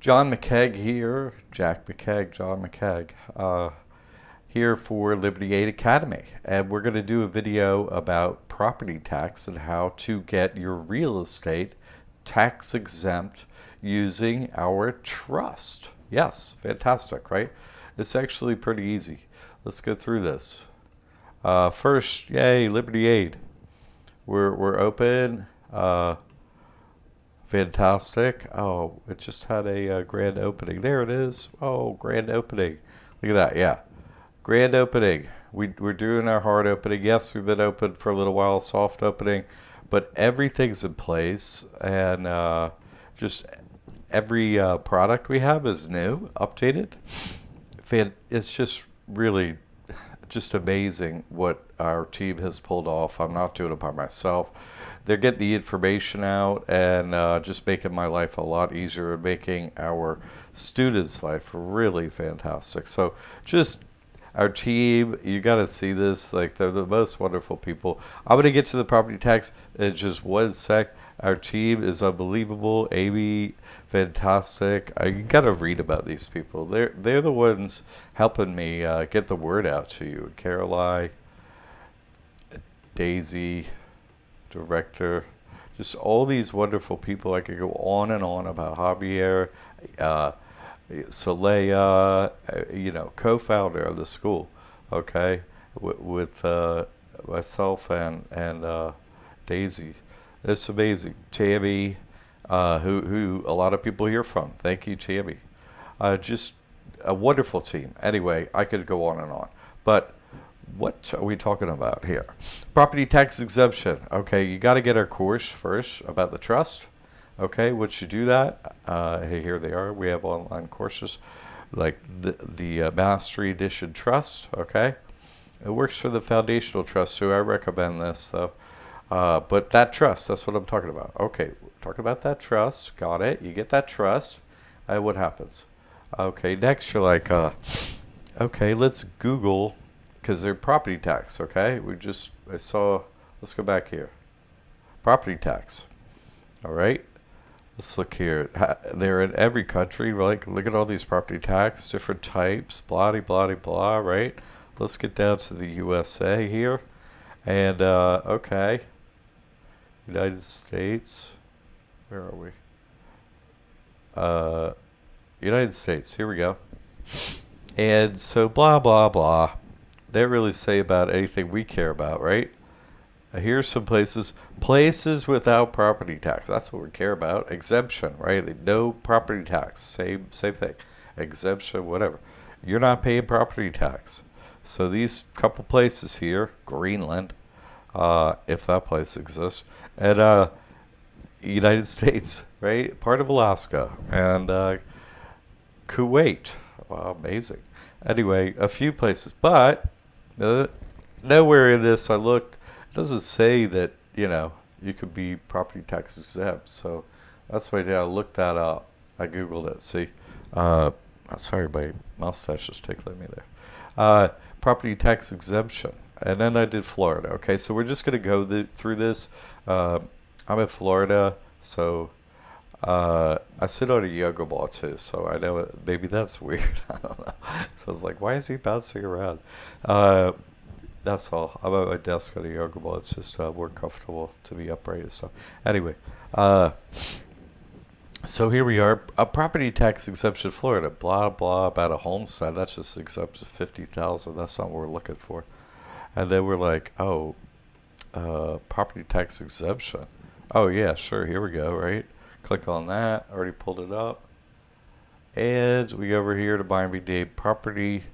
John McKeag here, Jack McKeag, John McKeag, here for Liberty Aid Academy. And we're going to do a video about property tax and how to get your real estate tax exempt using our trust. Yes, fantastic, right? It's actually pretty easy. Let's go through this. First, yay, Liberty Aid. We're open. Fantastic. Oh, it just had a grand opening. There it is. Oh, grand opening. Look at that. Yeah. Grand opening. We're doing our hard opening. Yes, we've been open for a little while, soft opening, but everything's in place. And just every product we have is new, updated. It's just really just amazing what our team has pulled off. I'm not doing it by myself. They're getting the information out and just making my life a lot easier and making our students' life really fantastic. So just our team, you got to see this. Like, they're the most wonderful people. I'm going to get to the property tax in just one sec. Our team is unbelievable. Amy, fantastic. You got to read about these people. They're the ones helping me get the word out to you. Caroline, Daisy, director, just all these wonderful people. I could go on and on about Javier, Soleil, co-founder of the school, okay, with myself and Daisy. It's amazing. Tammy, who a lot of people hear from. Thank you, Tammy. Just a wonderful team. Anyway, I could go on and on, but what are we talking about here? Property tax exemption. Okay, you got to get our course first about the trust. Okay, once you do that, hey, here they are. We have online courses like the Mastery Edition Trust. Okay, it works for the foundational trust too. I recommend this though. But that trust, that's what I'm talking about. Okay, talking about that trust. Got it. You get that trust. What happens? Okay, next you're like, okay, let's Google. Because they're property tax, okay? Let's go back here. Property tax, all right? Let's look here. They're in every country, like, look at all these property tax, different types, blah, blah, blah, right? Let's get down to the USA here. And, okay, United States, where are we? United States, here we go. And so blah, blah, blah. They don't really say about anything we care about, right? Here's some places without property tax. That's what we care about. Exemption, right? No property tax. Same thing. Exemption, whatever. You're not paying property tax. So these couple places here, Greenland, if that place exists, and United States, right? Part of Alaska, and Kuwait. Wow, amazing. Anyway, a few places, but nowhere in this I looked, it doesn't say that, you could be property tax exempt. So that's why I looked that up. I Googled it. See, sorry, my mustache is tickling me there. Property tax exemption. And then I did Florida. Okay, so we're just going to go through this. I'm in Florida, so I sit on a yoga ball too, so I know maybe that's weird. I don't know. So I was like, why is he bouncing around? That's all. I'm at my desk on a yoga ball. It's just more comfortable to be upright and stuff. Anyway, so here we are. A property tax exemption, Florida. Blah blah about a homestead. That's just exempt to 50,000. That's not what we're looking for. And then we're like, oh, property tax exemption. Oh yeah, sure. Here we go. Right. Click on that. Already pulled it up. And we go over here to Miami-Dade property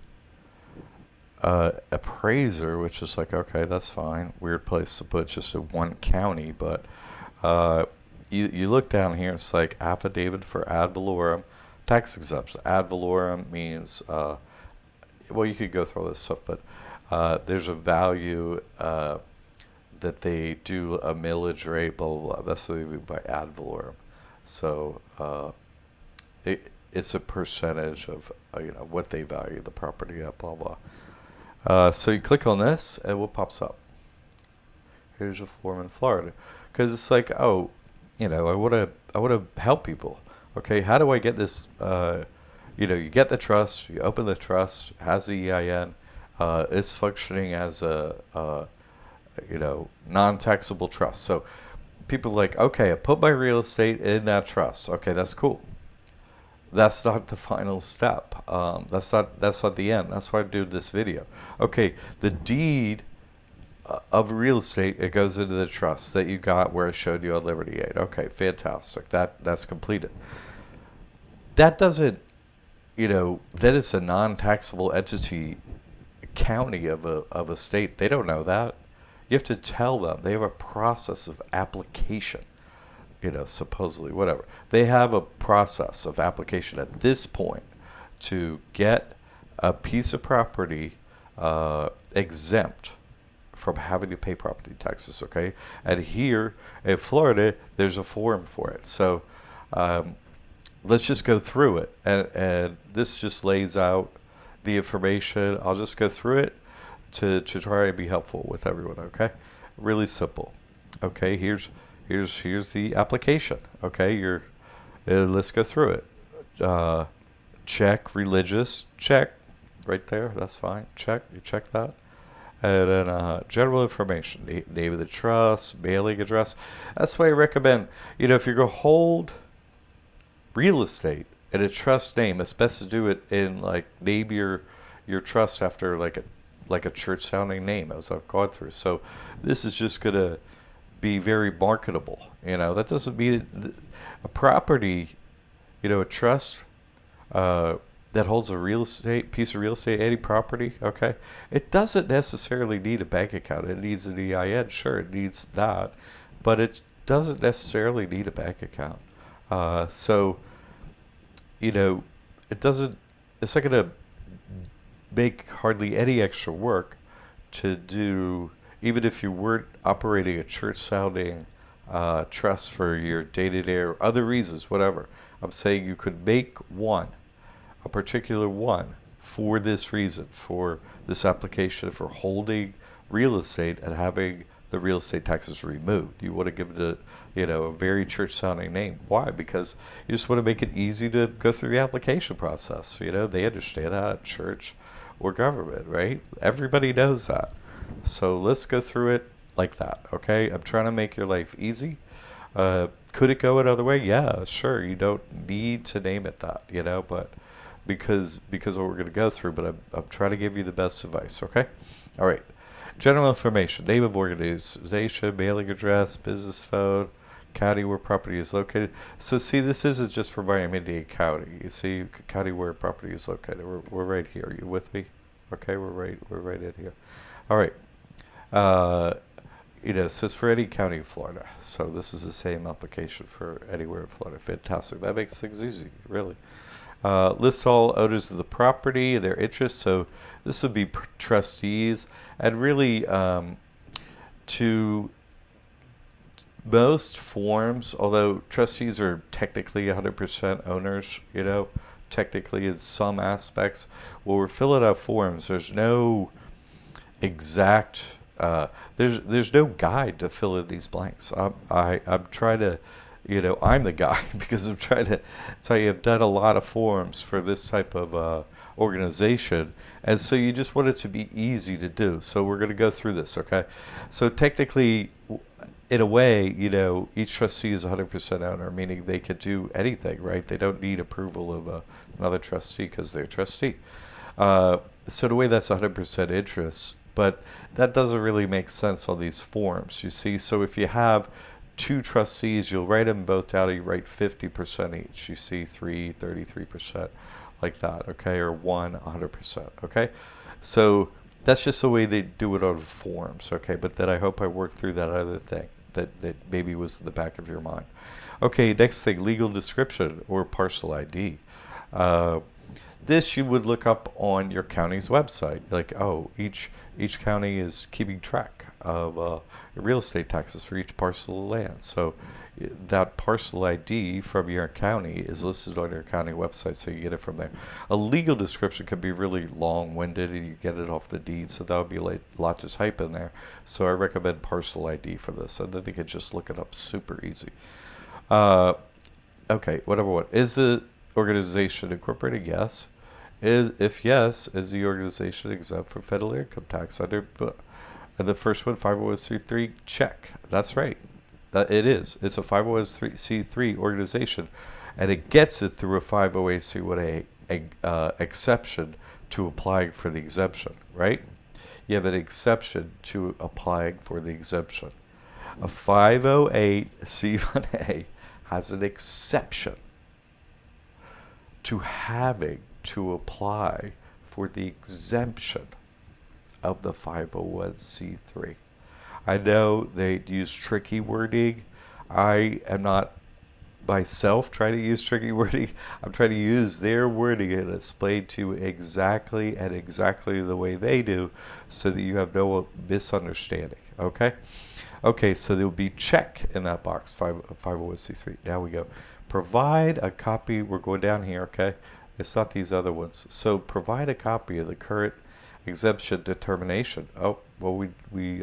appraiser, which is like, okay, that's fine. Weird place to put just in one county, but you look down here, it's like affidavit for ad valorem, tax exemption. Ad valorem means, well, you could go through all this stuff, but there's a value that they do a millage rate, blah, blah, blah. That's what they mean by ad valorem. So it's a percentage of what they value the property at, blah blah. So you click on this, and what pops up? Here's a form in Florida, because it's like, oh, I want to help people. Okay, how do I get this? You get the trust, you open the trust, has the EIN, it's functioning as a non-taxable trust. So people are like, okay, I put my real estate in that trust. Okay, that's cool. That's not the final step. That's not the end. That's why I do this video. Okay, the deed of real estate, it goes into the trust that you got where I showed you on Liberty Aid. Okay, fantastic. That's completed. That doesn't, that is a non-taxable entity, county of a state. They don't know that. You have to tell them. They have a process of application, supposedly, whatever. They have a process of application at this point to get a piece of property exempt from having to pay property taxes, okay? And here in Florida, there's a form for it. So let's just go through it. And this just lays out the information. I'll just go through it to try and be helpful with everyone, okay? Really simple. Okay, here's the application. Okay, let's go through it. Check religious, check right there. That's fine. Check, you check that. And then general information, name of the trust, mailing address. That's why I recommend, if you're going to hold real estate in a trust name, it's best to do it in name your trust after like a church sounding name, as I've gone through. So this is just going to be very marketable. That doesn't mean a property, a trust that holds a piece of real estate, any property, okay, it doesn't necessarily need a bank account. It needs an EIN, sure, it needs that, but it doesn't necessarily need a bank account. So, it's not going to make hardly any extra work to do, even if you weren't operating a church sounding trust for your day-to-day or other reasons, whatever. I'm saying you could make a particular one for this reason, for this application, for holding real estate and having the real estate taxes removed. You want to give it a very church sounding name. Why? Because you just want to make it easy to go through the application process. They understand that at church or government, right? Everybody knows that. So let's go through it like that, okay? I'm trying to make your life easy. Could it go another way? Yeah, sure. You don't need to name it that, but because of what we're going to go through, but I'm trying to give you the best advice, okay? All right. General information, name of organization, mailing address, business phone, county where property is located. So see, this isn't just for Miami-Dade County. You see, county where property is located. We're right here. Are you with me? Okay, we're right in here. All right. So it's for any county in Florida. So this is the same application for anywhere in Florida. Fantastic. That makes things easy, really. Lists all owners of the property, their interests. So this would be trustees, and really to most forms, although trustees are technically 100% owners, technically in some aspects, when we're filling out forms, there's no exact there's no guide to fill in these blanks. I'm trying to, I'm the guy because I'm trying to tell you I've done a lot of forms for this type of organization, and so you just want it to be easy to do. So we're going to go through this, okay? So technically, in a way, each trustee is 100% owner, meaning they could do anything, right? They don't need approval of another trustee because they're trustee. So in a way, that's 100% interest. But that doesn't really make sense on these forms, you see. So if you have two trustees, you'll write them both down, you write 50% each. You see 33%, like that, okay? Or 100%, okay? So that's just the way they do it on forms, okay? But then I hope I worked through that other thing that maybe was in the back of your mind. Okay, next thing, legal description or parcel ID. This you would look up on your county's website. Like, oh, each county is keeping track of real estate taxes for each parcel of land. So that parcel ID from your county is listed on your county website, so you get it from there. A legal description can be really long-winded, and you get it off the deed, so that would be a lot to type in there. So I recommend parcel ID for this, and then you can just look it up super easy. Okay, whatever one. Is the organization incorporated? Yes. If yes, is the organization exempt from federal income tax under and the first one, 501c3, check. That's right. That it is. It's a 501c3 organization, and it gets it through a 508c1a exception to applying for the exemption, right? You have an exception to applying for the exemption. A 508c1a has an exception to having to apply for the exemption of the 501c3. I know they use tricky wording. I am not myself trying to use tricky wording. I'm trying to use their wording and explain to you exactly the way they do so that you have no misunderstanding. Okay? Okay, so there will be check in that box, 501c3. Now we go. Provide a copy. We're going down here, okay? It's not these other ones. So provide a copy of the current exemption determination. Oh, well, we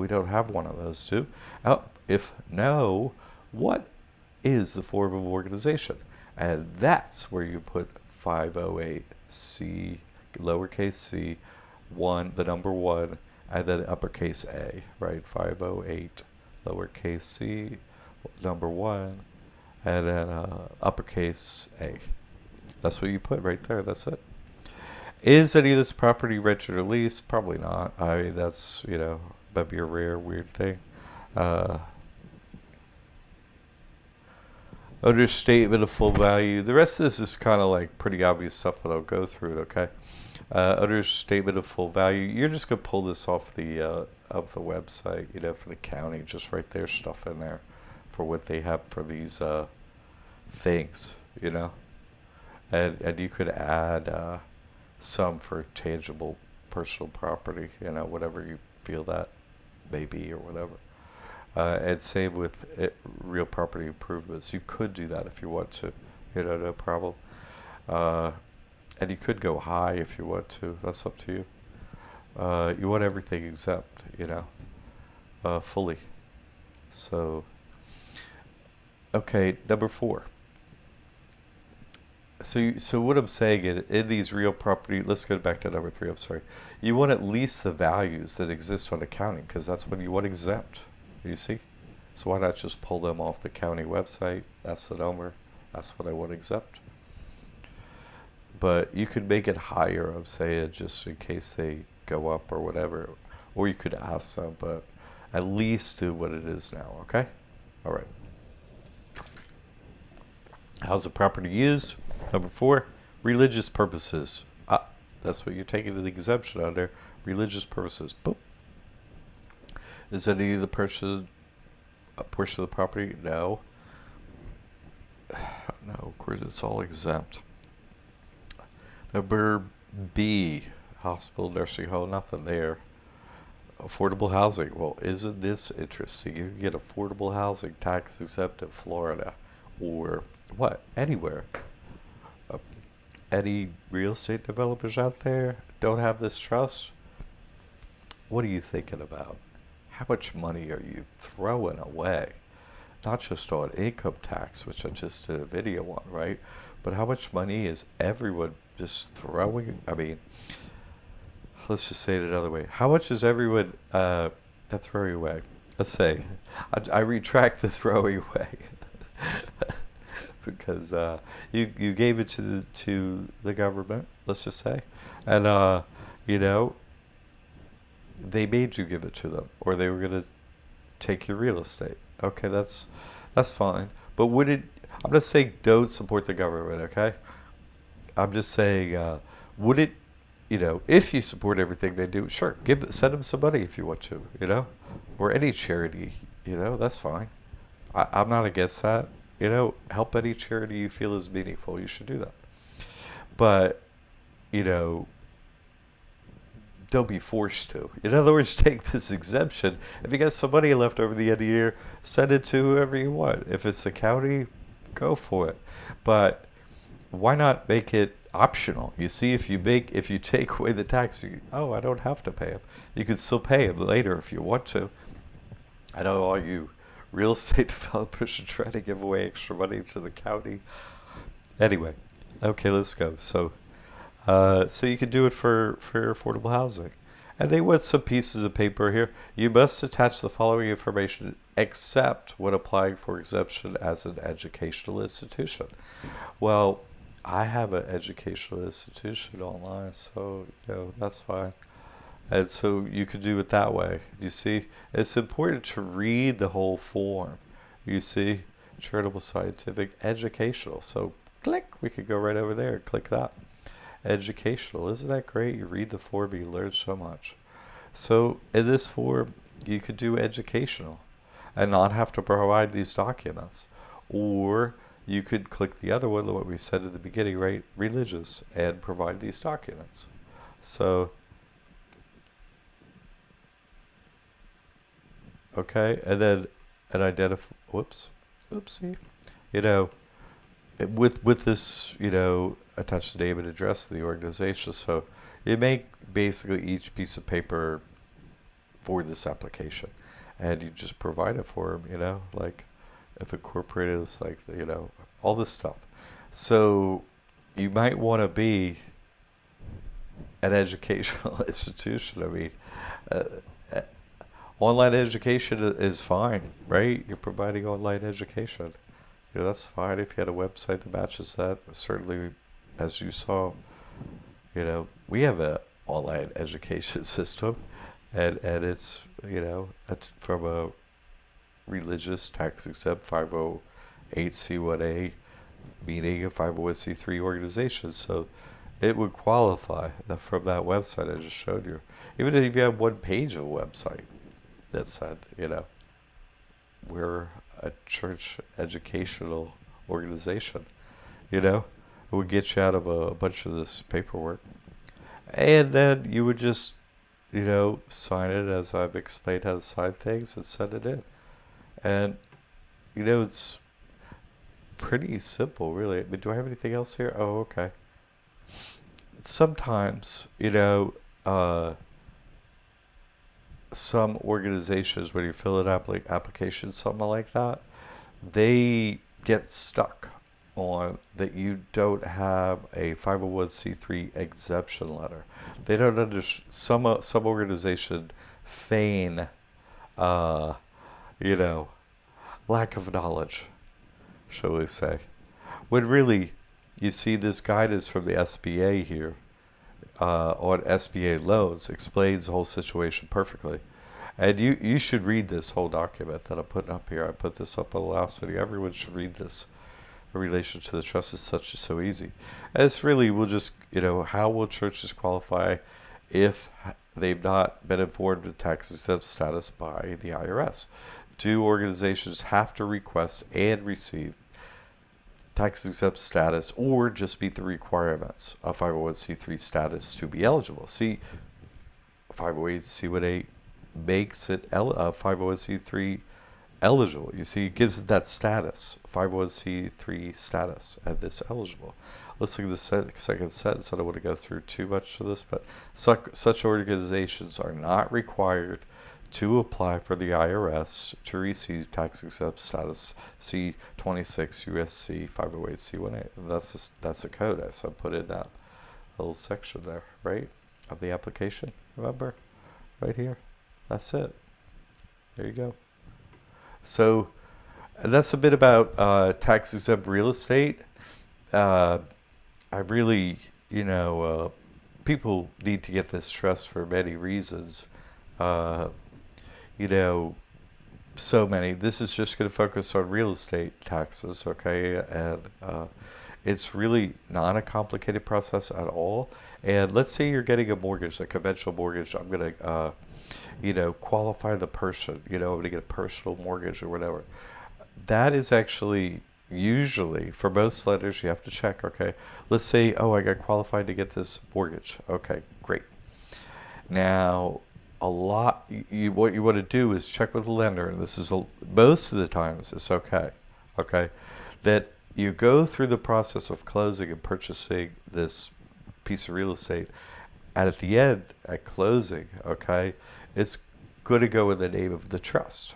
don't have one of those, too. Oh, if no, what is the form of organization? And that's where you put 508c, lowercase c, 1, the number 1, and then uppercase A, right? 508, lowercase c, number 1, and then uppercase A. That's what you put right there. That's it. Is any of this property rented or leased? Probably not. I mean, that's, maybe a rare, weird thing. Understatement of full value. The rest of this is kind of like pretty obvious stuff, but I'll go through it, okay? Understatement of full value. You're just going to pull this off the website, for the county. Just write their stuff in there for what they have for these things, And you could add some for tangible personal property, whatever you feel that may be or whatever. And same with real property improvements. You could do that if you want to, no problem. And you could go high if you want to. That's up to you. You want everything exempt, fully. So, okay, number 4. So what I'm saying in these real property, let's go back to number 3, I'm sorry. You want at least the values that exist on accounting, because that's what you want exempt, you see? So why not just pull them off the county website? That's the number. That's what I want exempt. But you could make it higher, I'm saying, just in case they go up or whatever. Or you could ask them, but at least do what it is now, okay? All right. How's the property used? Number 4, religious purposes. That's what you're taking the exemption under. Religious purposes. Boop. Is any of the portion of the property? No. No, it's all exempt. Number B, hospital, nursing home, nothing there. Affordable housing. Well, isn't this interesting? You can get affordable housing tax exempt in Florida or what? Anywhere. Any real estate developers out there don't have this trust? What are you thinking about? How much money are you throwing away? Not just on income tax, which I just did a video on, right? But how much money is everyone just throwing? I mean, let's just say it another way. How much is everyone throwing away? Let's say, I retract the throwing away. Because you gave it to the government, let's just say, and they made you give it to them, or they were going to take your real estate. Okay, that's fine. But would it? I'm not saying don't support the government. Okay, I'm just saying would it? If you support everything they do, sure, send them some money if you want to. Or any charity. That's fine. I'm not against that. Help any charity you feel is meaningful. You should do that. But, don't be forced to. In other words, take this exemption. If you got some money left over the end of the year, send it to whoever you want. If it's the county, go for it. But why not make it optional? You see, if you take away the tax, I don't have to pay them. You can still pay them later if you want to. I know all you Real estate developers should try to give away extra money to the county. Anyway, okay, let's go. So you can do it for affordable housing. And they want some pieces of paper here. You must attach the following information except when applying for exemption as an educational institution. Well, I have an educational institution online, so that's fine. And so you could do it that way. You see, it's important to read the whole form. You see, charitable, scientific, educational. So click, we could go right over there and click that. Educational, isn't that great? You read the form, you learn so much. So in this form, you could do educational and not have to provide these documents. Or you could click the other one, what we said at the beginning, right? Religious, and provide these documents. So, okay, and then an identify, oopsie, you know, with this, attach the name and address of the organization. So you make basically each piece of paper for this application, and you just provide it for them. Like if incorporated is like all this stuff. So you might want to be an educational institution. I mean, uh, uh, online education is fine, right? You're providing online education. That's fine if you had a website that matches that. Certainly, as you saw, we have a online education system, and it's from a religious tax exempt 508c1a, meaning a 501c3 organization. So it would qualify from that website I just showed you. Even if you have one page of a website that said, we're a church educational organization, it would get you out of a bunch of this paperwork. And then you would just, sign it as I've explained how to sign things and send it in. And, it's pretty simple, really. I mean, do I have anything else here? Oh, okay. Sometimes, some organizations, when you fill an application, something like that, they get stuck on that you don't have a 501c3 exemption letter. They don't understand. Some organization feign, uh, you know, lack of knowledge, shall we say? When really, you see, this guidance from the SBA here on SBA loans explains the whole situation perfectly. And you should read this whole document that I'm putting up here. I put this up on the last video. Everyone should read this. In relation to the trust is so easy. And it's really, we'll just, how will churches qualify if they've not been informed of tax exempt status by the IRS? Do organizations have to request and receive tax exempt status or just meet the requirements of 501c3 status to be eligible? See, 508c18 makes it 501c3 eligible. You see, it gives it that status, 501c3 status, and it's eligible. Let's look at the second sentence. I don't want to go through too much of this, but such organizations are not required to apply for the IRS to receive tax exempt status. See 26 USC 508C18. And that's a code I put in that little section there, right, of the application. Remember, right here. That's it. There you go. So that's a bit about tax exempt real estate. I really, people need to get this trust for many reasons. So many. This is just going to focus on real estate taxes, okay? And it's really not a complicated process at all. And let's say you're getting a mortgage, a conventional mortgage. I'm going to qualify the person, I'm going to get a personal mortgage or whatever. That is actually usually, for most lenders, you have to check, okay, let's say, I got qualified to get this mortgage. Okay, great. Now, what you want to do is check with the lender, and this is most of the times it's okay, that you go through the process of closing and purchasing this piece of real estate, and at the end, at closing, okay, it's going to go in the name of the trust,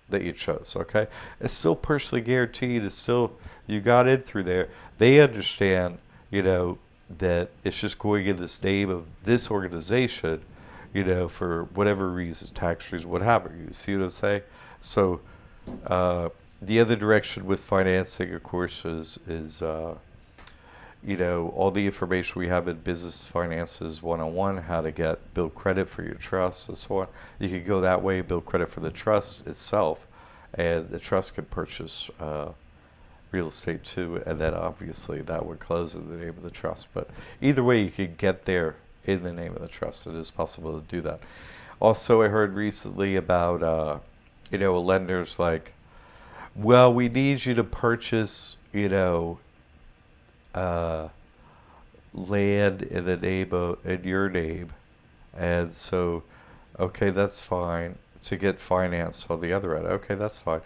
that you chose, okay? It's still personally guaranteed. It's still, you got in through there. They understand, that it's just going in this name of this organization, for whatever reason, tax reason, what have you. You see what I'm saying? So, the other direction with financing, of course, is all the information we have in Business Finances 101, how to build credit for your trust and so on. You can go that way, build credit for the trust itself, and the trust can purchase real estate too, and then obviously that would close in the name of the trust. But either way, you can get there in the name of the trust. It is possible to do that. Also, I heard recently about, lenders like, well, we need you to purchase, land in your name, and so, okay, that's fine, to get finance on the other end. Okay, that's fine.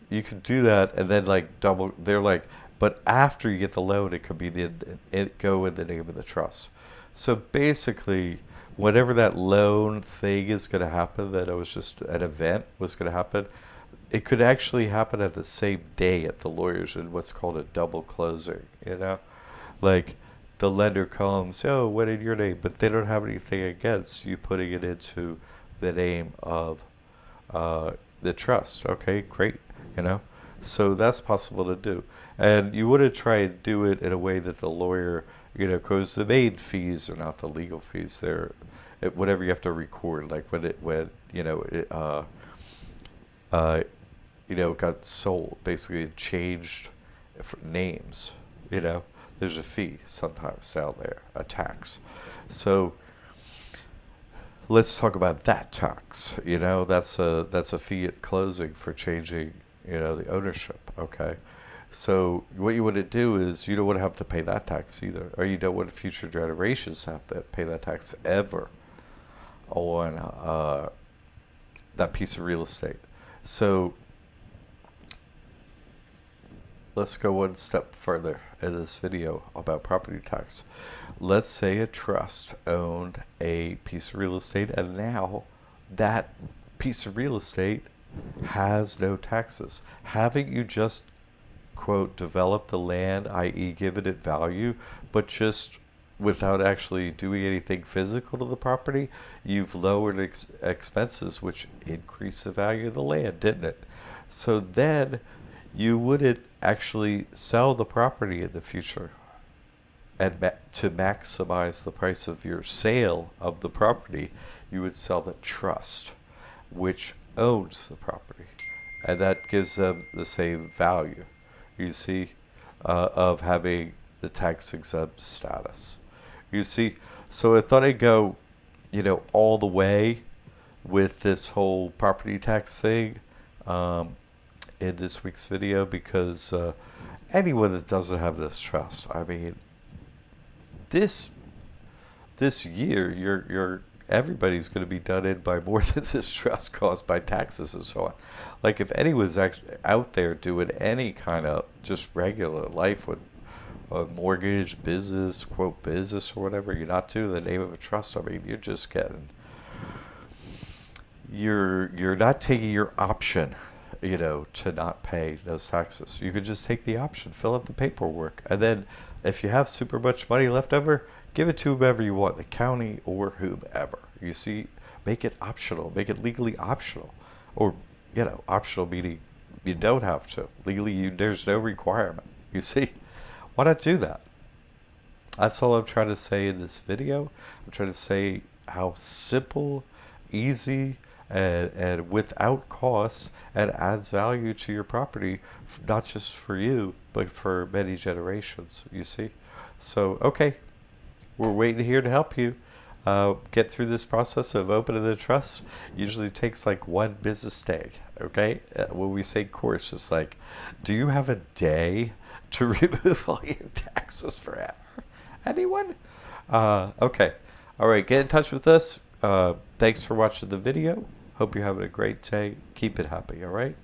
You can do that, and then double. They're like, but after you get the loan, it could be go in the name of the trust. So basically, whatever that loan thing is going to happen, that it was just an event was going to happen, it could actually happen at the same day at the lawyers in what's called a double closing. Like the lender comes, oh, what in your name? But they don't have anything against you putting it into the name of the trust. Okay, great. So that's possible to do. And you want to try and do it in a way that the lawyer, because the main fees are not the legal fees. They're whatever you have to record, like when it got sold. Basically, it changed names. There's a fee sometimes down there, a tax. So let's talk about that tax. That's a fee at closing for changing, the ownership. Okay. So what you want to do is you don't want to have to pay that tax either, or you don't want future generations to have to pay that tax ever on that piece of real estate. So let's go one step further in this video about property tax. Let's say a trust owned a piece of real estate, and now that piece of real estate has no taxes. Haven't you just, quote, developed the land, i.e. given it value, but just without actually doing anything physical to the property? You've lowered expenses, which increase the value of the land, didn't it? So then you wouldn't actually sell the property in the future, and to maximize the price of your sale of the property, you would sell the trust, which owns the property, and that gives them the same value, you see, of having the tax exempt status. You see, so I thought I'd go, all the way with this whole property tax thing in this week's video, because anyone that doesn't have this trust, I mean, this year, you're everybody's going to be done in by more than this trust caused by taxes and so on. Like if anyone's actually out there doing any kind of just regular life with a mortgage, business, quote, business or whatever, you're not doing the name of a trust. I mean, you're just getting, you're not taking your option, to not pay those taxes. You could just take the option, fill out the paperwork, and then if you have super much money left over, give it to whomever you want, the county or whomever. You see, make it optional, make it legally optional, or optional meaning you don't have to. Legally, there's no requirement. You see, why not do that? That's all I'm trying to say in this video. I'm trying to say how simple, easy, and without cost, and adds value to your property, not just for you, but for many generations, you see. So, okay, we're waiting here to help you get through this process of opening the trust. Usually takes like one business day, okay? When we say course, it's like, do you have a day to remove all your taxes forever? Anyone? Okay. All right, get in touch with us. Thanks for watching the video. Hope you're having a great day. Keep it happy, all right?